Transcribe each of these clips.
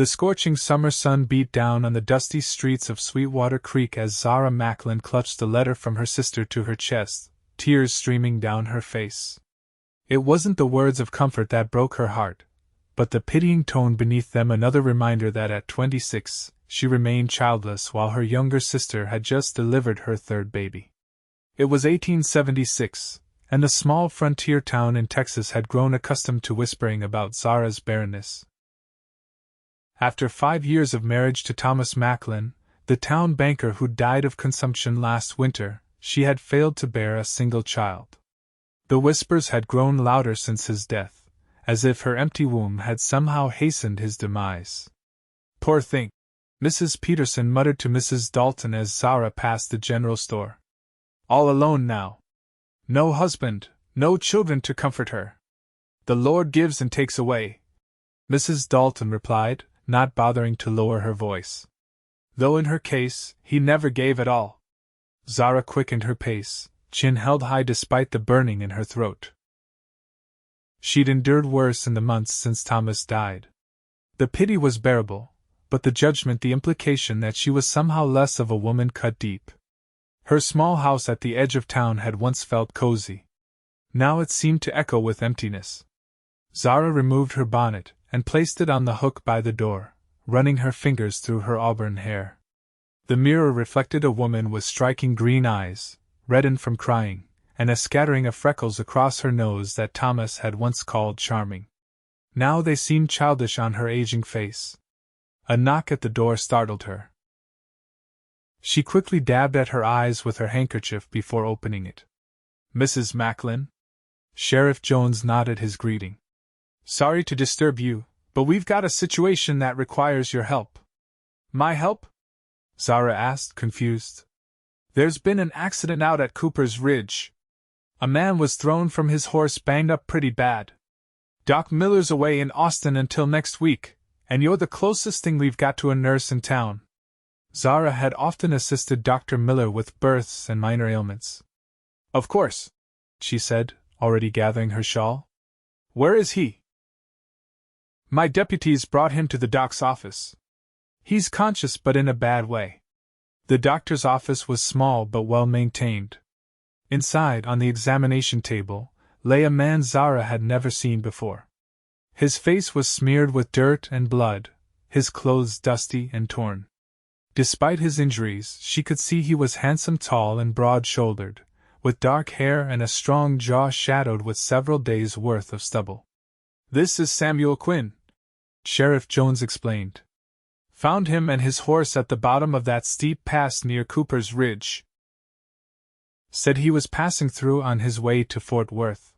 The scorching summer sun beat down on the dusty streets of Sweetwater Creek as Zara Macklin clutched the letter from her sister to her chest, tears streaming down her face. It wasn't the words of comfort that broke her heart, but the pitying tone beneath them, another reminder that at 26, she remained childless while her younger sister had just delivered her third baby. It was 1876, and the small frontier town in Texas had grown accustomed to whispering about Zara's barrenness. After 5 years of marriage to Thomas Macklin, the town banker who died of consumption last winter, she had failed to bear a single child. The whispers had grown louder since his death, as if her empty womb had somehow hastened his demise. "Poor thing," Mrs. Peterson muttered to Mrs. Dalton as Zara passed the general store. "All alone now. No husband, no children to comfort her. The Lord gives and takes away," Mrs. Dalton replied, not bothering to lower her voice. Though in her case, he never gave at all. Zara quickened her pace, chin held high despite the burning in her throat. She'd endured worse in the months since Thomas died. The pity was bearable, but the judgment, the implication that she was somehow less of a woman, cut deep. Her small house at the edge of town had once felt cozy. Now it seemed to echo with emptiness. Zara removed her bonnet and placed it on the hook by the door, running her fingers through her auburn hair. The mirror reflected a woman with striking green eyes, reddened from crying, and a scattering of freckles across her nose that Thomas had once called charming. Now they seemed childish on her aging face. A knock at the door startled her. She quickly dabbed at her eyes with her handkerchief before opening it. "Mrs. Macklin?" Sheriff Jones nodded his greeting. "Sorry to disturb you, but we've got a situation that requires your help." "My help?" Zara asked, confused. "There's been an accident out at Cooper's Ridge. A man was thrown from his horse, banged up pretty bad. Doc Miller's away in Austin until next week, and you're the closest thing we've got to a nurse in town." Zara had often assisted Dr. Miller with births and minor ailments. "Of course," she said, already gathering her shawl. "Where is he?" "My deputies brought him to the doc's office. He's conscious but in a bad way." The doctor's office was small but well maintained. Inside, on the examination table, lay a man Zara had never seen before. His face was smeared with dirt and blood, his clothes dusty and torn. Despite his injuries, she could see he was handsome, tall and broad-shouldered, with dark hair and a strong jaw shadowed with several days' worth of stubble. "This is Samuel Quinn," Sheriff Jones explained. "Found him and his horse at the bottom of that steep pass near Cooper's Ridge. Said he was passing through on his way to Fort Worth."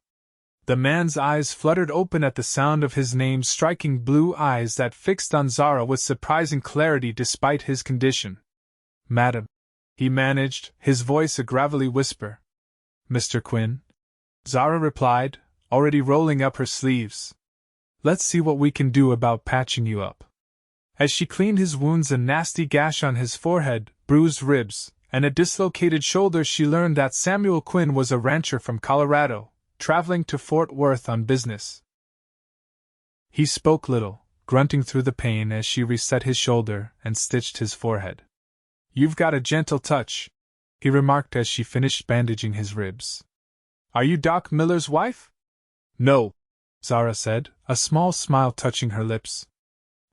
The man's eyes fluttered open at the sound of his name, striking blue eyes that fixed on Zara with surprising clarity despite his condition. "Madam," he managed, his voice a gravelly whisper. "Mr. Quinn?" Zara replied, already rolling up her sleeves. "Let's see what we can do about patching you up." As she cleaned his wounds, a nasty gash on his forehead, bruised ribs, and a dislocated shoulder, she learned that Samuel Quinn was a rancher from Colorado, traveling to Fort Worth on business. He spoke little, grunting through the pain as she reset his shoulder and stitched his forehead. "You've got a gentle touch," he remarked as she finished bandaging his ribs. "Are you Doc Miller's wife?" "No," Zara said, a small smile touching her lips.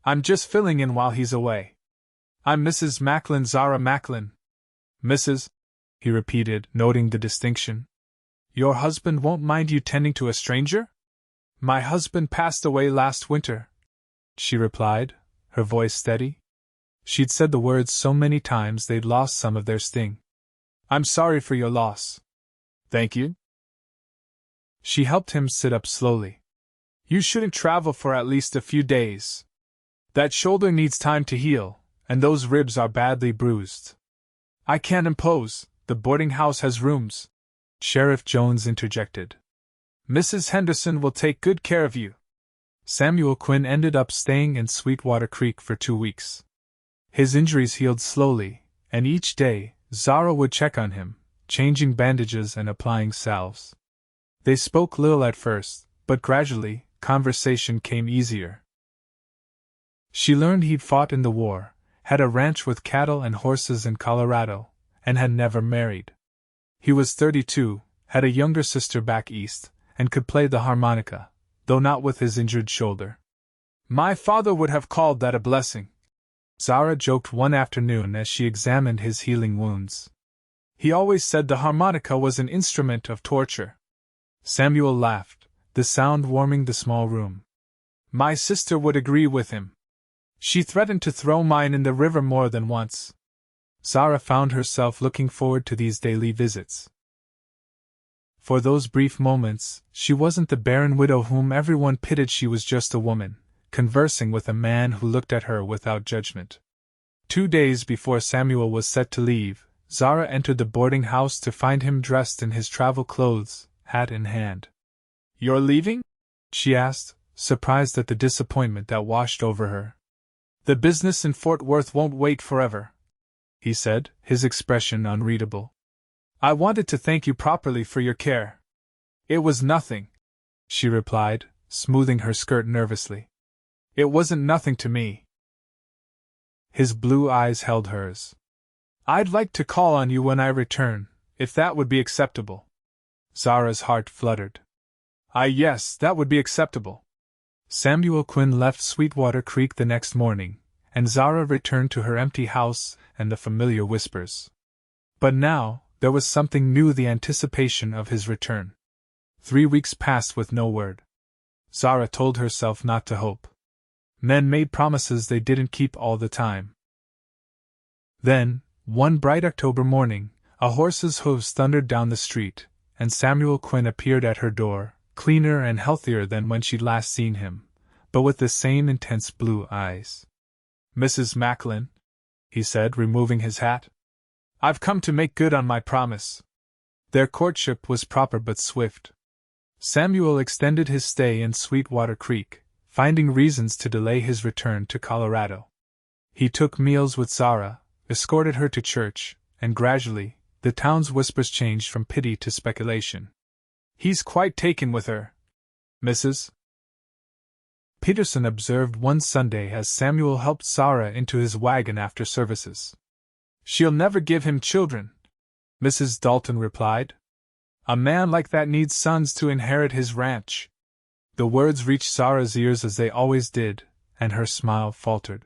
"I'm just filling in while he's away. I'm Mrs. Macklin, Zara Macklin." "Mrs.?" he repeated, noting the distinction. "Your husband won't mind you tending to a stranger?" "My husband passed away last winter," she replied, her voice steady. She'd said the words so many times they'd lost some of their sting. "I'm sorry for your loss." "Thank you." She helped him sit up slowly. "You shouldn't travel for at least a few days. That shoulder needs time to heal, and those ribs are badly bruised." "I can't impose, the boarding house has rooms," Sheriff Jones interjected. "Mrs. Henderson will take good care of you." Samuel Quinn ended up staying in Sweetwater Creek for 2 weeks. His injuries healed slowly, and each day, Zara would check on him, changing bandages and applying salves. They spoke little at first, but gradually, conversation came easier. She learned he'd fought in the war, had a ranch with cattle and horses in Colorado, and had never married. He was 32, had a younger sister back east, and could play the harmonica, though not with his injured shoulder. "My father would have called that a blessing," Zara joked one afternoon as she examined his healing wounds. "He always said the harmonica was an instrument of torture." Samuel laughed, the sound warming the small room. "My sister would agree with him. She threatened to throw mine in the river more than once." Zara found herself looking forward to these daily visits. For those brief moments, she wasn't the barren widow whom everyone pitied. She was just a woman, conversing with a man who looked at her without judgment. 2 days before Samuel was set to leave, Zara entered the boarding house to find him dressed in his travel clothes, hat in hand. "You're leaving?" she asked, surprised at the disappointment that washed over her. "The business in Fort Worth won't wait forever," he said, his expression unreadable. "I wanted to thank you properly for your care." "It was nothing," she replied, smoothing her skirt nervously. "It wasn't nothing to me." His blue eyes held hers. "I'd like to call on you when I return, if that would be acceptable." Zara's heart fluttered. Yes, that would be acceptable." Samuel Quinn left Sweetwater Creek the next morning, and Zara returned to her empty house and the familiar whispers. But now, there was something new: the anticipation of his return. 3 weeks passed with no word. Zara told herself not to hope. Men made promises they didn't keep all the time. Then, one bright October morning, a horse's hooves thundered down the street, and Samuel Quinn appeared at her door, cleaner and healthier than when she'd last seen him, but with the same intense blue eyes. "Mrs. Macklin," he said, removing his hat, "I've come to make good on my promise." Their courtship was proper but swift. Samuel extended his stay in Sweetwater Creek, finding reasons to delay his return to Colorado. He took meals with Zara, escorted her to church, and gradually, the town's whispers changed from pity to speculation. "He's quite taken with her," Mrs. Peterson observed one Sunday as Samuel helped Zara into his wagon after services. "She'll never give him children," Mrs. Dalton replied. "A man like that needs sons to inherit his ranch." The words reached Zara's ears as they always did, and her smile faltered.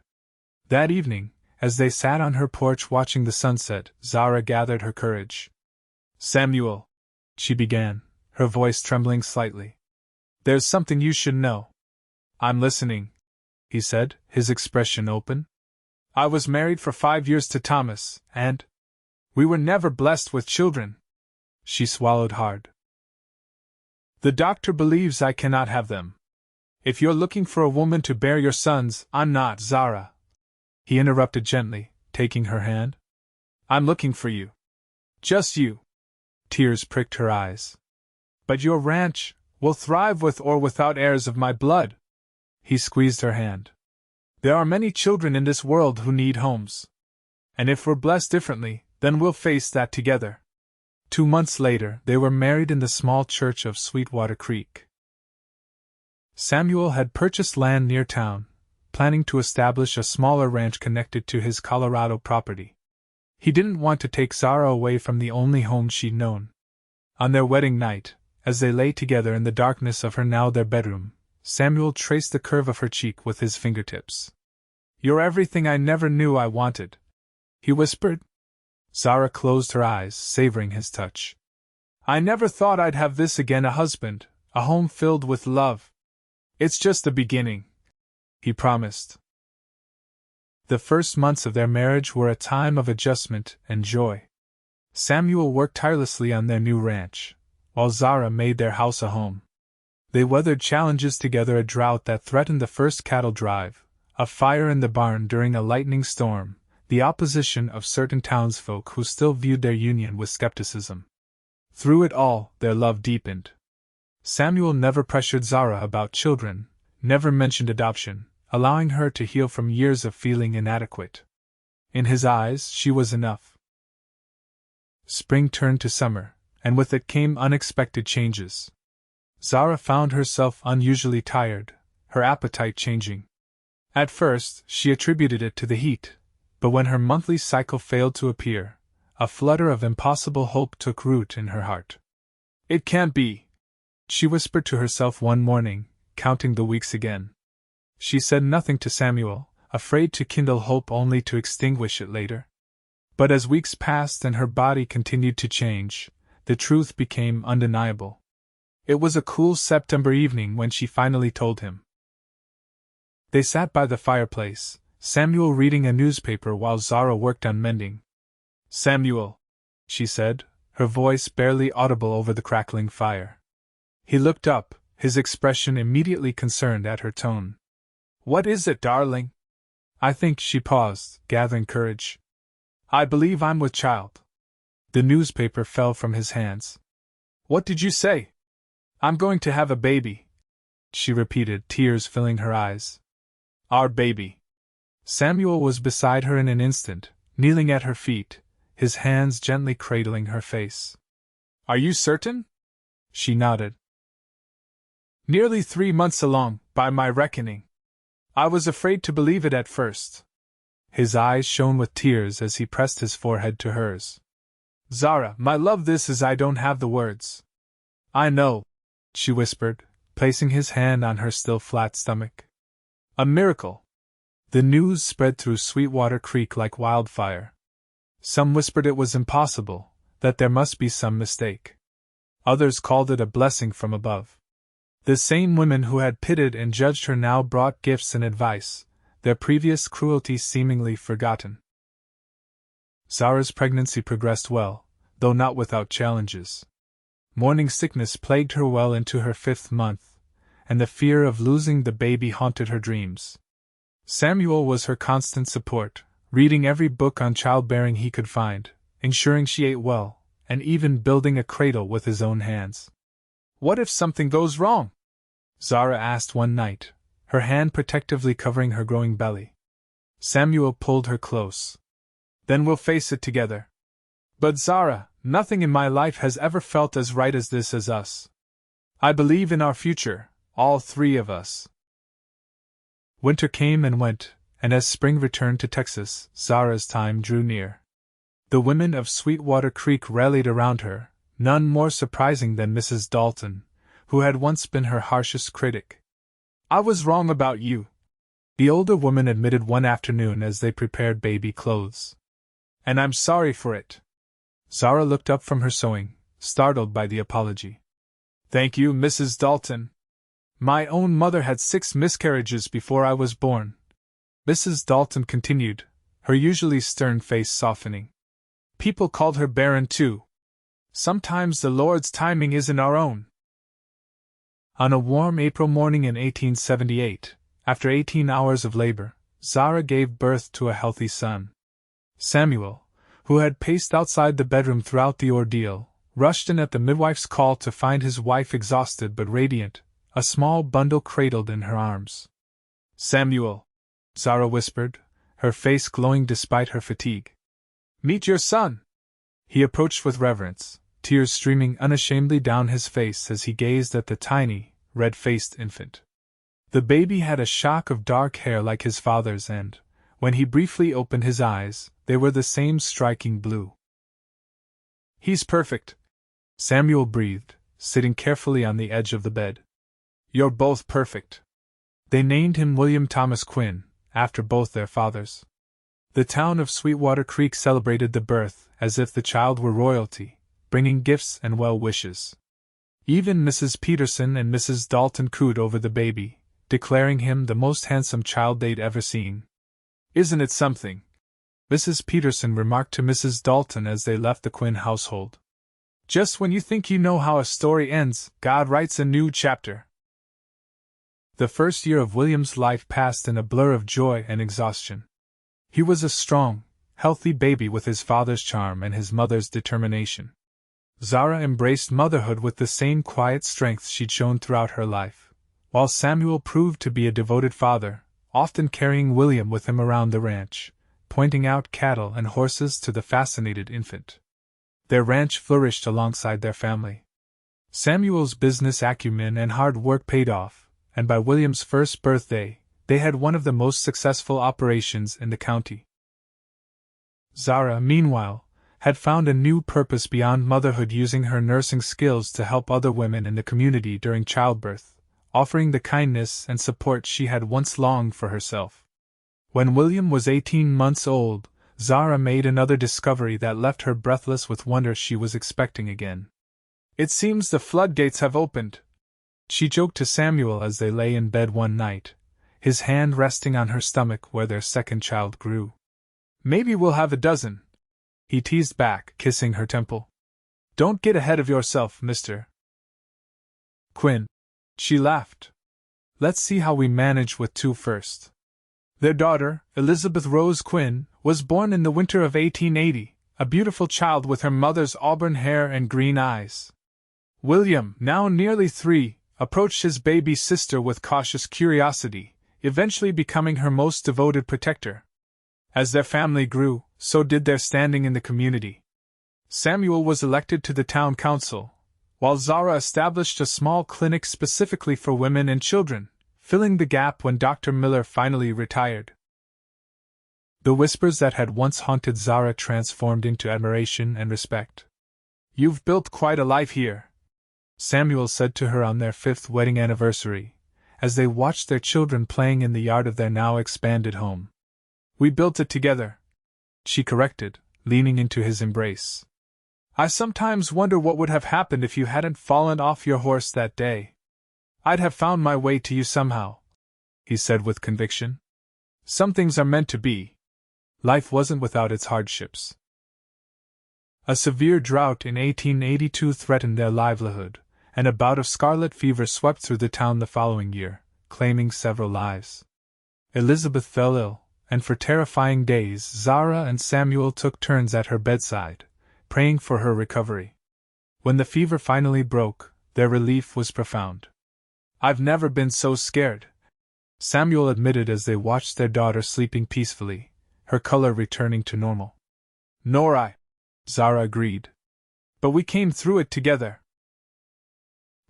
That evening, as they sat on her porch watching the sunset, Zara gathered her courage. "Samuel," she began, her voice trembling slightly, "there's something you should know." "I'm listening," he said, his expression open. "I was married for 5 years to Thomas, and we were never blessed with children." She swallowed hard. "The doctor believes I cannot have them. If you're looking for a woman to bear your sons, I'm not, Zara," he interrupted gently, taking her hand. "I'm looking for you. Just you." Tears pricked her eyes. "But your ranch will thrive with or without heirs of my blood." He squeezed her hand. "There are many children in this world who need homes. And if we're blessed differently, then we'll face that together." 2 months later, they were married in the small church of Sweetwater Creek. Samuel had purchased land near town, planning to establish a smaller ranch connected to his Colorado property. He didn't want to take Zara away from the only home she'd known. On their wedding night, as they lay together in the darkness of her now their bedroom, Samuel traced the curve of her cheek with his fingertips. "You're everything I never knew I wanted," he whispered. Zara closed her eyes, savoring his touch. "I never thought I'd have this again, a husband, a home filled with love. It's just the beginning," he promised. The first months of their marriage were a time of adjustment and joy. Samuel worked tirelessly on their new ranch, while Zara made their house a home. They weathered challenges together: a drought that threatened the first cattle drive, a fire in the barn during a lightning storm, the opposition of certain townsfolk who still viewed their union with skepticism. Through it all, their love deepened. Samuel never pressured Zara about children, never mentioned adoption, allowing her to heal from years of feeling inadequate. In his eyes, she was enough. Spring turned to summer, and with it came unexpected changes. Zara found herself unusually tired, her appetite changing. At first, she attributed it to the heat, but when her monthly cycle failed to appear, a flutter of impossible hope took root in her heart. "It can't be," she whispered to herself one morning, counting the weeks again. She said nothing to Samuel, afraid to kindle hope only to extinguish it later. But as weeks passed and her body continued to change, the truth became undeniable. It was a cool September evening when she finally told him. They sat by the fireplace, Samuel reading a newspaper while Zara worked on mending. "Samuel," she said, her voice barely audible over the crackling fire. He looked up, his expression immediately concerned at her tone. "What is it, darling?" "I think," she paused, gathering courage. "I believe I'm with child." The newspaper fell from his hands. "What did you say?" "I'm going to have a baby," she repeated, tears filling her eyes. "Our baby." Samuel was beside her in an instant, kneeling at her feet, his hands gently cradling her face. "Are you certain?" She nodded. "Nearly 3 months along, by my reckoning. I was afraid to believe it at first." His eyes shone with tears as he pressed his forehead to hers. "Zara, my love, this is I don't have the words." "I know," she whispered, placing his hand on her still flat stomach. "A miracle." The news spread through Sweetwater Creek like wildfire. Some whispered it was impossible, that there must be some mistake. Others called it a blessing from above. The same women who had pitied and judged her now brought gifts and advice, their previous cruelty seemingly forgotten. Zara's pregnancy progressed well, though not without challenges. Morning sickness plagued her well into her 5th month, and the fear of losing the baby haunted her dreams. Samuel was her constant support, reading every book on childbearing he could find, ensuring she ate well, and even building a cradle with his own hands. "What if something goes wrong?" Zara asked one night, her hand protectively covering her growing belly. Samuel pulled her close. "Then we'll face it together." "But Zara, nothing in my life has ever felt as right as this as us. I believe in our future, all 3 of us." Winter came and went, and as spring returned to Texas, Zara's time drew near. The women of Sweetwater Creek rallied around her, none more surprising than Mrs. Dalton, who had once been her harshest critic. "I was wrong about you," the older woman admitted one afternoon as they prepared baby clothes. "And I'm sorry for it." Zara looked up from her sewing, startled by the apology. "Thank you, Mrs. Dalton. My own mother had 6 miscarriages before I was born," Mrs. Dalton continued, her usually stern face softening. "People called her barren too. Sometimes the Lord's timing isn't our own." On a warm April morning in 1878, after 18 hours of labor, Zara gave birth to a healthy son. Samuel, who had paced outside the bedroom throughout the ordeal, rushed in at the midwife's call to find his wife exhausted but radiant, a small bundle cradled in her arms. "Samuel," Zara whispered, her face glowing despite her fatigue. "Meet your son." He approached with reverence, tears streaming unashamedly down his face as he gazed at the tiny, red-faced infant. The baby had a shock of dark hair like his father's, and, when he briefly opened his eyes, they were the same striking blue. "He's perfect," Samuel breathed, sitting carefully on the edge of the bed. "You're both perfect." They named him William Thomas Quinn, after both their fathers. The town of Sweetwater Creek celebrated the birth as if the child were royalty, bringing gifts and well wishes. Even Mrs. Peterson and Mrs. Dalton cooed over the baby, declaring him the most handsome child they'd ever seen. "Isn't it something?" Mrs. Peterson remarked to Mrs. Dalton as they left the Quinn household. "Just when you think you know how a story ends, God writes a new chapter." The first year of William's life passed in a blur of joy and exhaustion. He was a strong, healthy baby with his father's charm and his mother's determination. Zara embraced motherhood with the same quiet strength she'd shown throughout her life, while Samuel proved to be a devoted father, often carrying William with him around the ranch, pointing out cattle and horses to the fascinated infant. Their ranch flourished alongside their family. Samuel's business acumen and hard work paid off, and by William's first birthday, they had one of the most successful operations in the county. Zara, meanwhile, had found a new purpose beyond motherhood, using her nursing skills to help other women in the community during childbirth, offering the kindness and support she had once longed for herself. When William was 18 months old, Zara made another discovery that left her breathless with wonder. She was expecting again. "It seems the floodgates have opened," she joked to Samuel as they lay in bed one night, his hand resting on her stomach where their second child grew. "Maybe we'll have a dozen," he teased back, kissing her temple. "Don't get ahead of yourself, Mr. Quinn." She laughed. "Let's see how we manage with two first." Their daughter, Elizabeth Rose Quinn, was born in the winter of 1880, a beautiful child with her mother's auburn hair and green eyes. William, now nearly 3, approached his baby sister with cautious curiosity, eventually becoming her most devoted protector. As their family grew, so did their standing in the community. Samuel was elected to the town council, while Zara established a small clinic specifically for women and children, filling the gap when Dr. Miller finally retired. The whispers that had once haunted Zara transformed into admiration and respect. "You've built quite a life here," Samuel said to her on their 5th wedding anniversary, as they watched their children playing in the yard of their now expanded home. "We built it together," she corrected, leaning into his embrace. "I sometimes wonder what would have happened if you hadn't fallen off your horse that day." "I'd have found my way to you somehow," he said with conviction. "Some things are meant to be." Life wasn't without its hardships. A severe drought in 1882 threatened their livelihood, and a bout of scarlet fever swept through the town the following year, claiming several lives. Elizabeth fell ill, and for terrifying days Zara and Samuel took turns at her bedside, praying for her recovery. When the fever finally broke, their relief was profound. "I've never been so scared," Samuel admitted as they watched their daughter sleeping peacefully, her color returning to normal. "Nor I," Zara agreed. "But we came through it together."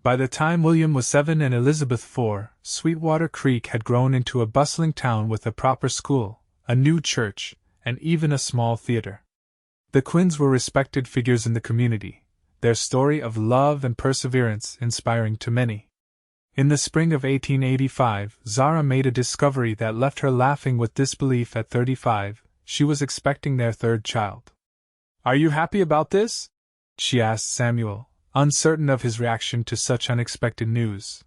By the time William was 7 and Elizabeth 4, Sweetwater Creek had grown into a bustling town with a proper school, a new church, and even a small theater. The Quinns were respected figures in the community, their story of love and perseverance inspiring to many. In the spring of 1885, Zara made a discovery that left her laughing with disbelief. At 35, she was expecting their 3rd child. "Are you happy about this?" she asked Samuel, uncertain of his reaction to such unexpected news.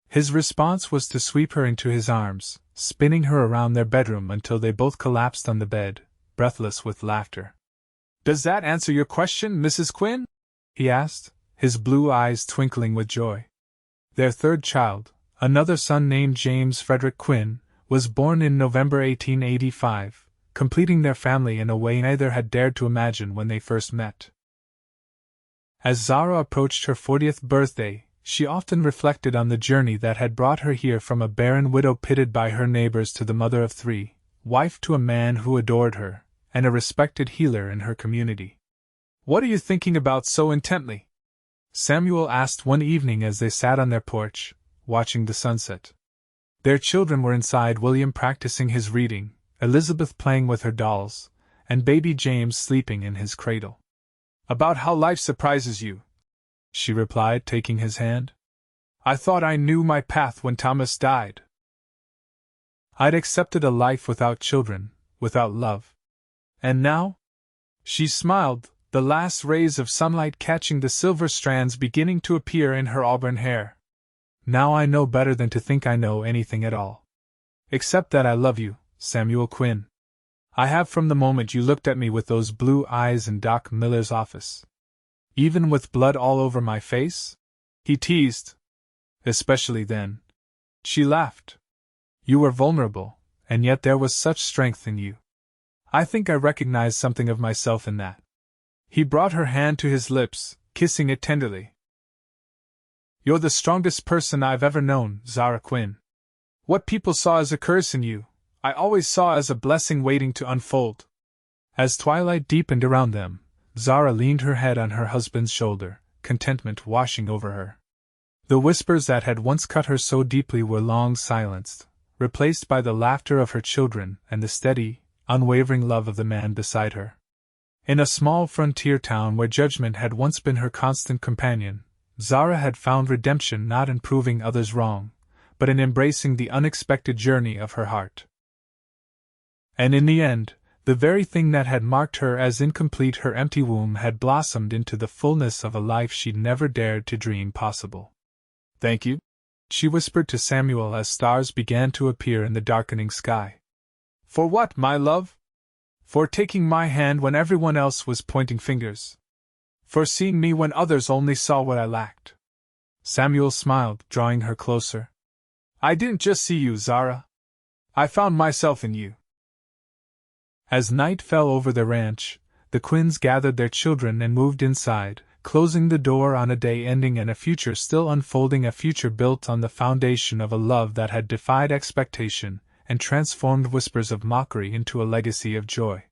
His response was to sweep her into his arms, spinning her around their bedroom until they both collapsed on the bed, breathless with laughter. "Does that answer your question, Mrs. Quinn?" he asked, his blue eyes twinkling with joy. Their 3rd child, another son named James Frederick Quinn, was born in November 1885, completing their family in a way neither had dared to imagine when they first met. As Zara approached her 40th birthday, she often reflected on the journey that had brought her here, from a barren widow pitted by her neighbors to the mother of 3, wife to a man who adored her, and a respected healer in her community. "What are you thinking about so intently?" Samuel asked one evening as they sat on their porch, watching the sunset. Their children were inside, William practicing his reading, Elizabeth playing with her dolls, and baby James sleeping in his cradle. "About how life surprises you," she replied, taking his hand. "I thought I knew my path when Thomas died. I'd accepted a life without children, without love. And now?" She smiled, the last rays of sunlight catching the silver strands beginning to appear in her auburn hair. "Now I know better than to think I know anything at all. Except that I love you, Samuel Quinn. I have from the moment you looked at me with those blue eyes in Doc Miller's office. Even with blood all over my face?" he teased. "Especially then." She laughed. "You were vulnerable, and yet there was such strength in you. I think I recognized something of myself in that." He brought her hand to his lips, kissing it tenderly. "You're the strongest person I've ever known, Zara Quinn. What people saw as a curse in you, I always saw as a blessing waiting to unfold." As twilight deepened around them, Zara leaned her head on her husband's shoulder, contentment washing over her. The whispers that had once cut her so deeply were long silenced, replaced by the laughter of her children and the steady, unwavering love of the man beside her. In a small frontier town where judgment had once been her constant companion, Zara had found redemption not in proving others wrong, but in embracing the unexpected journey of her heart. And in the end, the very thing that had marked her as incomplete, her empty womb, had blossomed into the fullness of a life she'd never dared to dream possible. "Thank you," she whispered to Samuel as stars began to appear in the darkening sky. "For what, my love? For taking my hand when everyone else was pointing fingers. For seeing me when others only saw what I lacked." Samuel smiled, drawing her closer. "I didn't just see you, Zara. I found myself in you." As night fell over the ranch, the Quinns gathered their children and moved inside, closing the door on a day ending and a future still unfolding, a future built on the foundation of a love that had defied expectation and transformed whispers of mockery into a legacy of joy.